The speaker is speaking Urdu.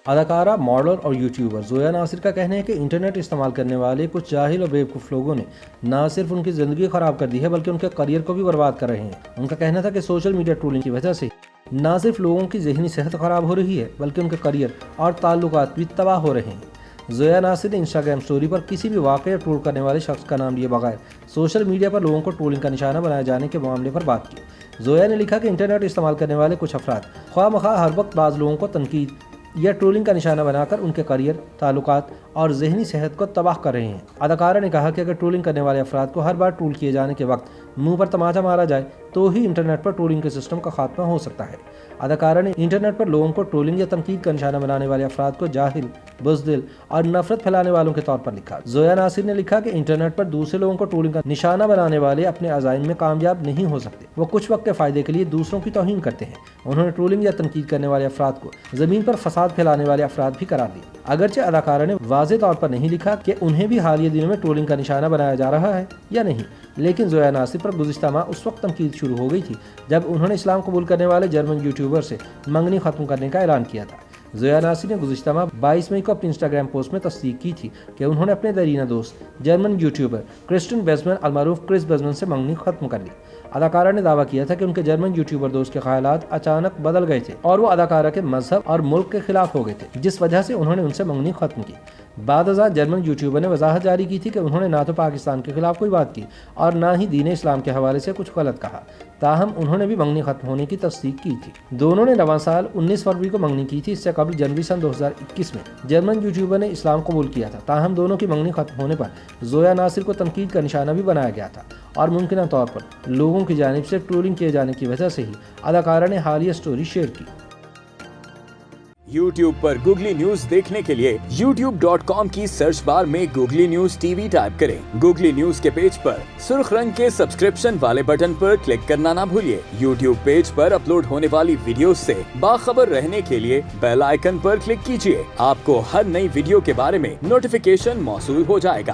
اداکارہ، ماڈلر اور یوٹیوبر زویا ناصر کا کہنا ہے کہ انٹرنیٹ استعمال کرنے والے کچھ جاہل اور بیوقوف لوگوں نے نہ صرف ان کی زندگی خراب کر دی ہے بلکہ ان کے کیریئر کو بھی برباد کر رہے ہیں۔ ان کا کہنا تھا کہ سوشل میڈیا ٹرولنگ کی وجہ سے نہ صرف لوگوں کی ذہنی صحت خراب ہو رہی ہے بلکہ ان کے کیریئر اور تعلقات بھی تباہ ہو رہے ہیں۔ زویا ناصر نے انسٹاگرام سٹوری پر کسی بھی واقعہ ٹرول کرنے والے شخص کا نام لیے بغیر سوشل میڈیا پر لوگوں کو ٹرولنگ کا نشانہ بنائے جانے کے معاملے پر بات کی۔ زویا نے لکھا کہ انٹرنیٹ استعمال کرنے والے کچھ افراد خواہ مخواہ ہر وقت بعض لوگوں کو تنقید یا ٹرولنگ کا نشانہ بنا کر ان کے کیریئر، تعلقات اور ذہنی صحت کو تباہ کر رہے ہیں۔ اداکارہ نے کہا کہ اگر ٹرولنگ کرنے والے افراد کو ہر بار ٹرول کیے جانے کے وقت منہ پر تماچا مارا جائے تو ہی انٹرنیٹ پر ٹرولنگ کے سسٹم کا خاتمہ ہو سکتا ہے۔ اداکارہ نے انٹرنیٹ پر لوگوں کو ٹرولنگ یا تنقید کا نشانہ بنانے والے افراد کو جاہل، بزدل اور نفرت پھیلانے والوں کے طور پر لکھا۔ زویا ناصر نے لکھا کہ انٹرنیٹ پر دوسرے لوگوں کو ٹرولنگ کا نشانہ بنانے والے اپنے عزائم میں کامیاب نہیں ہو سکتے۔ وہ کچھ وقت کے فائدے کے لیے دوسروں کی توہین کرتے ہیں۔ انہوں نے ٹرولنگ یا تنقید کرنے والے افراد کو زمین پر فساد پھیلانے والے افراد بھی قرار دیا۔ اگرچہ اداکارہ نے واضح طور پر نہیں لکھا کہ انہیں بھی حالیہ دنوں میں ٹرولنگ کا نشانہ بنایا جا رہا ہے یا نہیں، لیکن زویا ناصر پر گزشتہ ماہ اس وقت تنقید شروع ہو گئی تھی جب انہوں نے اسلام قبول کرنے والے جرمن یوٹیوبر سے منگنی ختم کرنے کا اعلان کیا تھا۔ زویا ناصر نے گزشتہ ماہ 22 مئی کو اپنی انسٹاگرام پوسٹ میں تصدیق کی تھی کہ انہوں نے اپنے دیرینہ دوست جرمن یوٹیوبر کرسٹن بیزمن المعروف کرس بیزمن سے منگنی ختم کر لی۔ اداکارہ نے دعویٰ کیا تھا کہ ان کے جرمن یوٹیوبر دوست کے خیالات اچانک بدل گئے تھے اور وہ اداکارہ کے مذہب اور ملک کے خلاف ہو گئے تھے، جس وجہ سے انہوں نے ان سے منگنی ختم کی۔ بعد ازاں جرمن یوٹیوبر نے وضاحت جاری کی تھی کہ انہوں نے نہ تو پاکستان کے خلاف کوئی بات کی اور نہ ہی دین اسلام کے حوالے سے کچھ غلط کہا، تاہم انہوں نے بھی منگنی ختم ہونے کی تصدیق کی تھی۔ دونوں نے رواں سال 19 فروری کو منگنی کی تھی۔ اس سے قبل جنوری سن 2021 میں جرمن یوٹیوبر نے اسلام قبول کیا تھا، تاہم دونوں کی منگنی ختم ہونے پر زویا ناصر کو تنقید کا نشانہ بھی بنایا گیا تھا اور ممکنہ طور پر لوگوں کی جانب سے ٹرولنگ کیے جانے کی وجہ سے ہی اداکارہ نے حالیہ سٹوری شیئر کی۔ YouTube پر گوگلی نیوز دیکھنے کے لیے youtube.com کی سرچ بار میں googly news T V type کریں۔ گوگلی نیوز کے پیج پر سرخ رنگ کے سبسکرپشن والے بٹن پر کلک کرنا نہ بھولیے۔ YouTube پیج پر اپلوڈ ہونے والی ویڈیوز سے باخبر رہنے کے لیے بیل آئیکن پر کلک کیجیے۔ آپ کو ہر نئی ویڈیو کے بارے میں نوٹیفیکیشن موصول ہو جائے گا۔